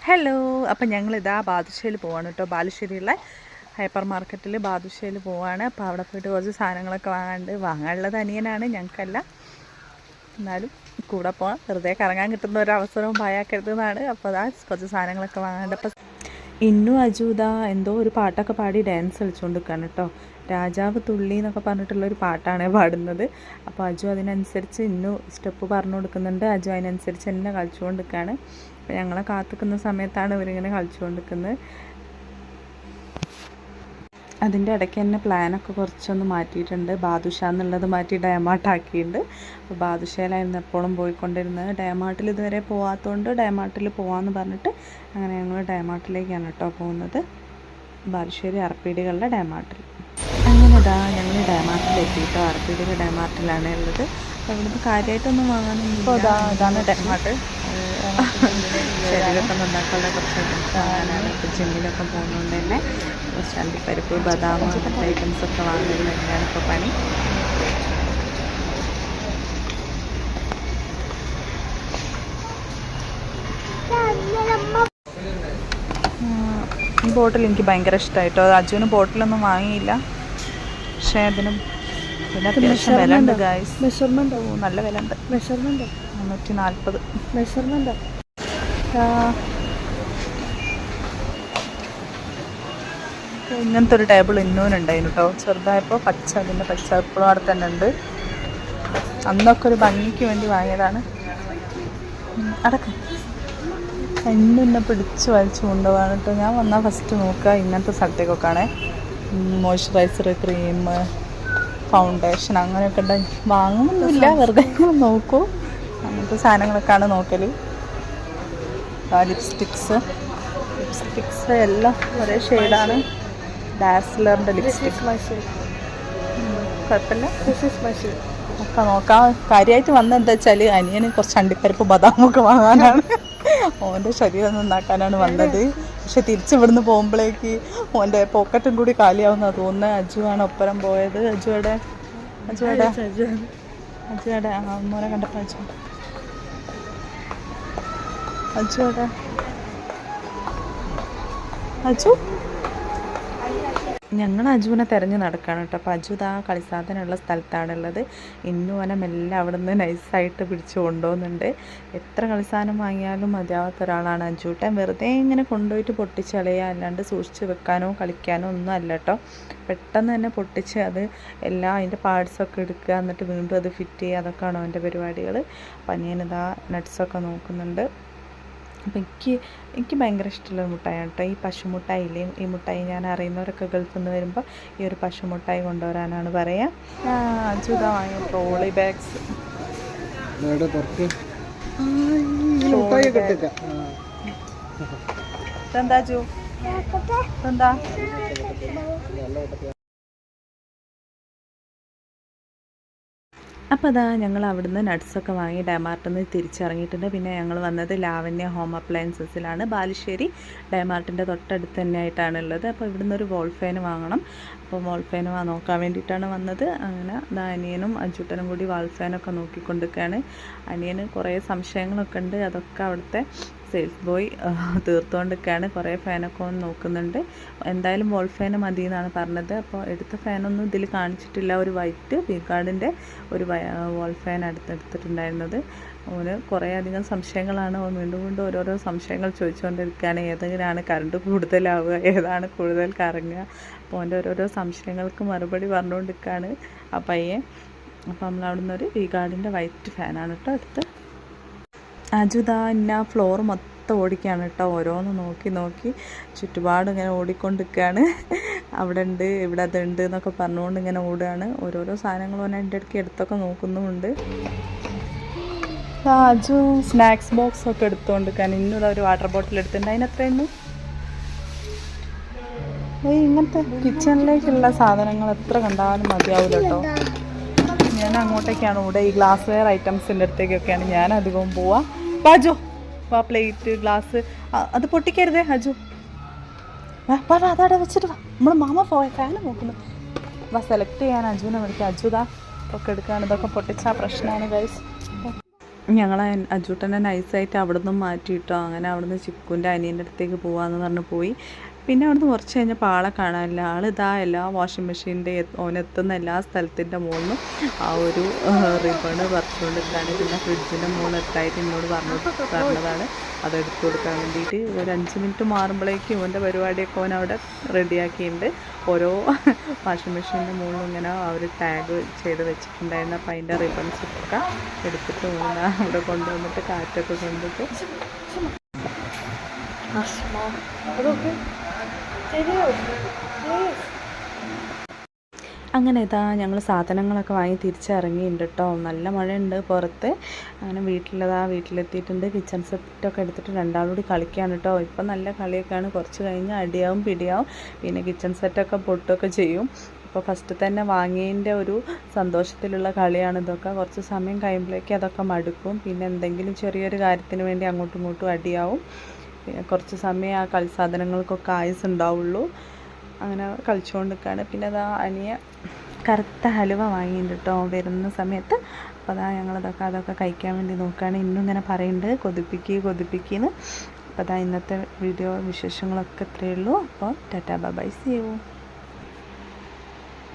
Hello, അപ്പം ഞങ്ങളിതാ ബാദുഷയിൽ പോവാണ് കേട്ടോ. ബാലുശ്ശേരിയുള്ള ഹൈപ്പർ മാർക്കറ്റിൽ ബാദുഷയിൽ പോവാണ്. അപ്പോൾ അവിടെ പോയിട്ട് കുറച്ച് സാധനങ്ങളൊക്കെ വാങ്ങാനുള്ളത് അനിയനാണ്, ഞങ്ങൾക്കല്ല. എന്നാലും കൂടെ പോകാം, വെറുതെ കറങ്ങാൻ കിട്ടുന്ന ഒരു അവസരവും പായാക്കരുതെന്നാണ്. അപ്പോൾ അതാ കുറച്ച് സാധനങ്ങളൊക്കെ വാങ്ങാണ്ട്. അപ്പം ഇന്നും അജൂത എന്തോ ഒരു പാട്ടൊക്കെ പാടി ഡാൻസ് കളിച്ചുകൊണ്ട് നിൽക്കുകയാണ് കേട്ടോ. രാജാവ് തുള്ളി എന്നൊക്കെ പറഞ്ഞിട്ടുള്ളൊരു പാട്ടാണ് പാടുന്നത്. അപ്പോൾ അജു അതിനനുസരിച്ച് ഇന്നും സ്റ്റെപ്പ് പറഞ്ഞു കൊടുക്കുന്നുണ്ട്. അജു അതിനനുസരിച്ച് തന്നെ കളിച്ചുകൊണ്ട് നിൽക്കുകയാണ്. അപ്പോൾ ഞങ്ങളെ കാത്തിക്കുന്ന സമയത്താണ് ഇവരിങ്ങനെ കളിച്ചുകൊണ്ട് നിൽക്കുന്നത്. അതിൻ്റെ ഇടയ്ക്ക് തന്നെ പ്ലാനൊക്കെ കുറച്ചൊന്ന് മാറ്റിയിട്ടുണ്ട്. ബാദുഷ എന്നുള്ളത് മാറ്റി ഡയമാർട്ടാക്കിയിട്ടുണ്ട്. അപ്പോൾ ബാദുഷയിലായിരുന്നു എപ്പോഴും പോയിക്കൊണ്ടിരുന്നത്. ഡയമാർട്ടിൽ ഇതുവരെ പോകാത്തതുകൊണ്ട് ഡയമാർട്ടിൽ പോകാമെന്ന് പറഞ്ഞിട്ട് അങ്ങനെ ഞങ്ങൾ ഡയമാർട്ടിലേക്കാണ് കേട്ടോ പോകുന്നത്. ബാലുശ്ശേരി അറപ്പീടികളുടെ ഡയമാർട്ടിൽ. അങ്ങനെ ഇതാ ഞങ്ങൾ ഡയമാർട്ടിൽ എത്തിയിട്ടോ. അറപ്പീടിക ഡയമാർട്ടിലാണ് ഉള്ളത്. അപ്പോൾ ഇവിടുന്ന് കാര്യമായിട്ടൊന്നും വാങ്ങാനൊന്നും. ഇപ്പോൾ ഇതാണ് ഡയമാർട്ട്. ശരീരമൊക്കെ നന്നാക്കാനുള്ള കുറച്ച് ഐറ്റംസ് വാങ്ങാനാണ്. ഇപ്പോൾ ജിമ്മിലൊക്കെ പോകുന്നതുകൊണ്ട് തന്നെ കുറച്ച് അണ്ടിപ്പരിപ്പ്, ബദാം അങ്ങനത്തെ ഐറ്റംസൊക്കെ വാങ്ങുന്നത് തന്നെയാണ് ഇപ്പോൾ പണി. ഈ ബോട്ടിൽ എനിക്ക് ഭയങ്കര ഇഷ്ടമായിട്ടോ. അജുവിന് ബോട്ടിലൊന്നും വാങ്ങിയില്ല, പക്ഷേ അതിനും പിന്നെ അത്യാവശ്യം വില ഉണ്ട് ഗായ്സ്. മെഷർമെൻ്റ് നല്ല വില ഉണ്ട്. Measurement 340 measurement. ഇങ്ങനത്തെ ഒരു ടേബിൾ ഇന്നൂനുണ്ടായിരുന്നു കേട്ടോ ചെറുതായപ്പോൾ. അതിൻ്റെ പച്ച ഇപ്പോഴും അവിടെ തന്നെ ഉണ്ട്. അന്നൊക്കെ ഒരു ഭംഗിക്ക് വേണ്ടി വാങ്ങിയതാണ്. അടക്കം എന്നെ പിടിച്ച് വലിച്ചു കൊണ്ടുപോകാൻ കേട്ടോ. ഞാൻ വന്നാൽ ഫസ്റ്റ് നോക്കുക ഇങ്ങനത്തെ സ്ഥലത്തേക്കൊക്കെയാണേ. മോയ്സ്ചറൈസർ, ക്രീം, ഫൗണ്ടേഷൻ അങ്ങനെയൊക്കെ ഉണ്ട്. വാങ്ങുന്നൊന്നുമില്ല, വെറുതെ നോക്കൂ. അങ്ങനത്തെ സാധനങ്ങളൊക്കെയാണ് നോക്കൽ. ലിപ്സ്റ്റിക്സ് എല്ലാം ഒരേ ഷെയ്ഡാണ്. ഡാസ്ലറിൻ്റെ ലിപ്സ്റ്റിക് കുഴപ്പമില്ല. ഒക്കെ നോക്കാം. കാര്യമായിട്ട് വന്നെന്താ വെച്ചാൽ അനിയന് കുറച്ച് അണ്ടിപ്പരിപ്പ് ബദാമൊക്കെ വാങ്ങാനാണ്. ഓൻ്റെ ശരീരം നന്നാക്കാനാണ് വന്നത്. പക്ഷെ തിരിച്ചിവിടുന്ന് പോകുമ്പോഴേക്ക് ഓൻ്റെ പോക്കറ്റും കൂടി കാലിയാവുന്നതാണ് തോന്നുന്നത്. അജുവാണ് ഒപ്പരം പോയത്. അജുവിടെ മോനെ കണ്ടപ്പോൾ അജു ഞങ്ങൾ അജുവിനെ തിരഞ്ഞ് നടക്കുകയാണ് കേട്ടോ. അപ്പോൾ അജു ആ കളിസാധനമുള്ള സ്ഥലത്താണുള്ളത്. ഇന്നും അവനെ മെല്ലെ അവിടെ നിന്ന് നൈസായിട്ട് പിടിച്ച് കൊണ്ടുപോകുന്നുണ്ട്. എത്ര കളിസാധനം വാങ്ങിയാലും മതിയാവാത്ത ഒരാളാണ് അജൂട്ടൻ. വെറുതെ ഇങ്ങനെ കൊണ്ടുപോയിട്ട് പൊട്ടിച്ച് കളയുക, അല്ലാണ്ട് സൂക്ഷിച്ച് വെക്കാനോ കളിക്കാനോ ഒന്നും അല്ല കേട്ടോ. പെട്ടെന്ന് തന്നെ പൊട്ടിച്ച് അത് എല്ലാം അതിൻ്റെ പാർട്സൊക്കെ എടുക്കുക, എന്നിട്ട് വീണ്ടും അത് ഫിറ്റ് ചെയ്യുക, അതൊക്കെയാണോ അവൻ്റെ പരിപാടികൾ. പനിയനിതാ നട്ട്സൊക്കെ നോക്കുന്നുണ്ട്. അപ്പം എനിക്ക് ഭയങ്കര ഇഷ്ടമുള്ള മുട്ടായാണ് കേട്ടോ ഈ പശുമുട്ടായില്ലേ. ഈ മുട്ടായി ഞാൻ അറിയുന്നവരൊക്കെ ഗൾഫിൽ നിന്ന് വരുമ്പോൾ ഈ ഒരു പശുമുട്ടായി കൊണ്ടുവരാനാണ് പറയുക. അജുത വാങ്ങിയ ട്രോളി ബാഗ്സ്. എന്താ അജു എന്താ? അപ്പോൾ അതാ ഞങ്ങൾ അവിടുന്ന് നട്ട്സൊക്കെ വാങ്ങി ഡയമാർട്ടിൽ നിന്ന് തിരിച്ചിറങ്ങിയിട്ടുണ്ട്. പിന്നെ ഞങ്ങൾ വന്നത് ലാവണ്യ ഹോം അപ്ലയൻസസിലാണ്. ബാലുശ്ശേരി ഡയമാർട്ടിൻ്റെ തൊട്ടടുത്ത് തന്നെയായിട്ടാണ് ഉള്ളത്. അപ്പോൾ ഇവിടുന്ന് ഒരു വോൾ ഫാൻ വാങ്ങണം. അപ്പോൾ വോൾ ഫാൻ നോക്കാൻ വേണ്ടിയിട്ടാണ് വന്നത്. അങ്ങനെ അനിയനും അജുട്ടനും കൂടി വാൾ ഫാനൊക്കെ നോക്കിക്കൊണ്ടിരിക്കുകയാണ്. അനിയന് കുറേ സംശയങ്ങളൊക്കെ ഉണ്ട്. അതൊക്കെ അവിടുത്തെ സെയിൽസ് ബോയ് തീർത്തുകൊണ്ടിരിക്കുകയാണ്. കുറേ ഫാനൊക്കെ ഒന്ന് നോക്കുന്നുണ്ട്. എന്തായാലും വോൾ ഫാൻ മതി എന്നാണ് പറഞ്ഞത്. അപ്പോൾ എടുത്ത ഫാനൊന്നും ഇതിൽ കാണിച്ചിട്ടില്ല. ഒരു വൈറ്റ് വീഗാർഡിൻ്റെ ഒരു വോൾ ഫാൻ എടുത്തിട്ടുണ്ടായിരുന്നത്. ഓന് കുറേ അധികം സംശയങ്ങളാണ്. ഓൻ വീണ്ടും വീണ്ടും ഓരോരോ സംശയങ്ങൾ ചോദിച്ചുകൊണ്ടിരിക്കുകയാണ്. ഏതെങ്കിലാണ് കറണ്ട് കൂടുതലാവുക, ഏതാണ് കൂടുതൽ കറങ്ങുക. അപ്പോൾ ഓൻ്റെ ഓരോരോ സംശയങ്ങൾക്ക് മറുപടി പറഞ്ഞുകൊണ്ടിരിക്കുകയാണ് ആ പയ്യൻ. അപ്പോൾ നമ്മൾ അവിടെ നിന്നൊരു വീഗാർഡിൻ്റെ വൈറ്റ് ഫാനാണ് കേട്ടോ എടുത്ത്. അജുതാ ഇന്ന ഫ്ലോർ മൊത്തം ഓടിക്കുകയാണ് കേട്ടോ. ഓരോന്ന് നോക്കി ചുറ്റുപാട് ഇങ്ങനെ ഓടിക്കൊണ്ടിരിക്കുകയാണ്. അവിടെ ഉണ്ട്, ഇവിടെ അതുണ്ട് എന്നൊക്കെ പറഞ്ഞുകൊണ്ട് ഇങ്ങനെ ഓടുകയാണ്. ഓരോരോ സാധനങ്ങൾ പറഞ്ഞാൽ എൻ്റെ ഇടയ്ക്ക് എടുത്തൊക്കെ നോക്കുന്നുമുണ്ട്. അജു സ്നാക്സ് ബോക്സ് ഒക്കെ എടുത്തുകൊണ്ടിരിക്കാൻ ഇന്നും ഒരു വാട്ടർ ബോട്ടിൽ എടുത്തിട്ടുണ്ട്. അതിനെത്രയുണ്ട്? ഇങ്ങനത്തെ കിച്ചണിലേക്കുള്ള സാധനങ്ങൾ എത്ര കണ്ടാലും മതിയാവില്ല കേട്ടോ. ഞാൻ അങ്ങോട്ടേക്കാണ് ഇവിടെ ഈ ഗ്ലാസ് വെയർ ഐറ്റംസിൻ്റെ അടുത്തേക്കൊക്കെയാണ് ഞാൻ അധികവും പോവാ. അജു വാ, പ്ലേറ്റ് ഗ്ലാസ് അത് പൊട്ടിക്കരുതേ അജു. വാ അതവിടെ വെച്ചിട്ട് വാ. നമ്മൾ മാമ പോയ ഫാന് നോക്കുന്നു. വാ സെലക്ട് ചെയ്യാൻ അജുവിനെ വിളിക്കുക. അജുതാ ഒക്കെ എടുക്കുകയാണ്. ഇതൊക്കെ പൊട്ടിച്ചാൽ പ്രശ്നമാണ് ഗൈസ്. ഞങ്ങൾ അജൂട്ടനെ നൈസായിട്ട് അവിടെ നിന്നും മാറ്റിയിട്ടോ. അങ്ങനെ അവിടുന്ന് ചിക്കുൻ്റെ അനിയൻ്റെ അടുത്തേക്ക് പോകാമെന്ന് പറഞ്ഞ് പോയി. പിന്നെ അവിടുന്ന് കുറച്ച് കഴിഞ്ഞപ്പോൾ ആളെ കാണാനില്ല. ആളിതാ എല്ലാ വാഷിംഗ് മെഷീൻ്റെ ഓനെത്തുന്ന എല്ലാ സ്ഥലത്തിൻ്റെ മുകളിലും ആ ഒരു റിബണ് പറിച്ചുകൊണ്ടിരിക്കുകയാണ്. പിന്നെ ഫ്രിഡ്ജിൻ്റെ മുകളിലെത്തായിട്ട് എന്നോട് പറഞ്ഞതാണ് അതെടുത്ത് കൊടുക്കാൻ വേണ്ടിയിട്ട്. ഒരു 5 മിനിറ്റ് മാറുമ്പോഴേക്കും ഓൻ്റെ പരിപാടിയൊക്കെ ഓൻ അവിടെ റെഡിയാക്കിയിട്ടുണ്ട്. ഓരോ വാഷിംഗ് മെഷീൻ്റെ മുകളിലും ഇങ്ങനെ അവർ ടാഗ് ചെയ്ത് വെച്ചിട്ടുണ്ടായിരുന്നു. അപ്പോൾ അതിൻ്റെ റിബൺസൊക്കെ എടുത്തിട്ട് അവിടെ കൊണ്ടുവന്നിട്ട് കാറ്റൊക്കെ കൊണ്ടിട്ട് അങ്ങനെ ഇതാ ഞങ്ങൾ സാധനങ്ങളൊക്കെ വാങ്ങി തിരിച്ചിറങ്ങിയിട്ടുണ്ട് കേട്ടോ. നല്ല മഴയുണ്ട് പുറത്ത്. അങ്ങനെ വീട്ടിലെത്തിയിട്ടുണ്ട്. കിച്ചൺ സെറ്റൊക്കെ എടുത്തിട്ട് രണ്ടാളൂടി കളിക്കുകയാണ് കേട്ടോ. ഇപ്പം നല്ല കളിയൊക്കെയാണ്. കുറച്ച് കഴിഞ്ഞ് അടിയാവും പിടിയാവും. പിന്നെ കിച്ചൺ സെറ്റൊക്കെ പൊട്ടുകയൊക്കെ ചെയ്യും. അപ്പോൾ ഫസ്റ്റ് തന്നെ വാങ്ങിയതിൻ്റെ ഒരു സന്തോഷത്തിലുള്ള കളിയാണ് ഇതൊക്കെ. കുറച്ച് സമയം കഴിയുമ്പോഴേക്ക് അതൊക്കെ മടുക്കും. പിന്നെ എന്തെങ്കിലും ചെറിയൊരു കാര്യത്തിന് വേണ്ടി അങ്ങോട്ടും ഇങ്ങോട്ടും അടിയാവും. പിന്നെ കുറച്ച് സമയം ആ കളി സാധനങ്ങൾക്കൊക്കെ ആയുസ് ഉണ്ടാവുള്ളൂ. അങ്ങനെ കളിച്ചുകൊണ്ട് നിൽക്കുകയാണ്. പിന്നെ അതാ അനിയ കറുത്ത ഹലുവ വാങ്ങിയിട്ടുണ്ട് കേട്ടോ വരുന്ന സമയത്ത്. അപ്പോൾ അതാ അതൊക്കെ കഴിക്കാൻ വേണ്ടി നോക്കുകയാണ്. ഇന്നും ഇങ്ങനെ പറയുന്നുണ്ട് കൊതിപ്പിക്കുന്നു. അപ്പോൾ അതാ ഇന്നത്തെ വീഡിയോ വിശേഷങ്ങളൊക്കെ ഇത്രയേ ഉള്ളൂ. അപ്പോൾ ടാറ്റാ ബൈ സീ യു.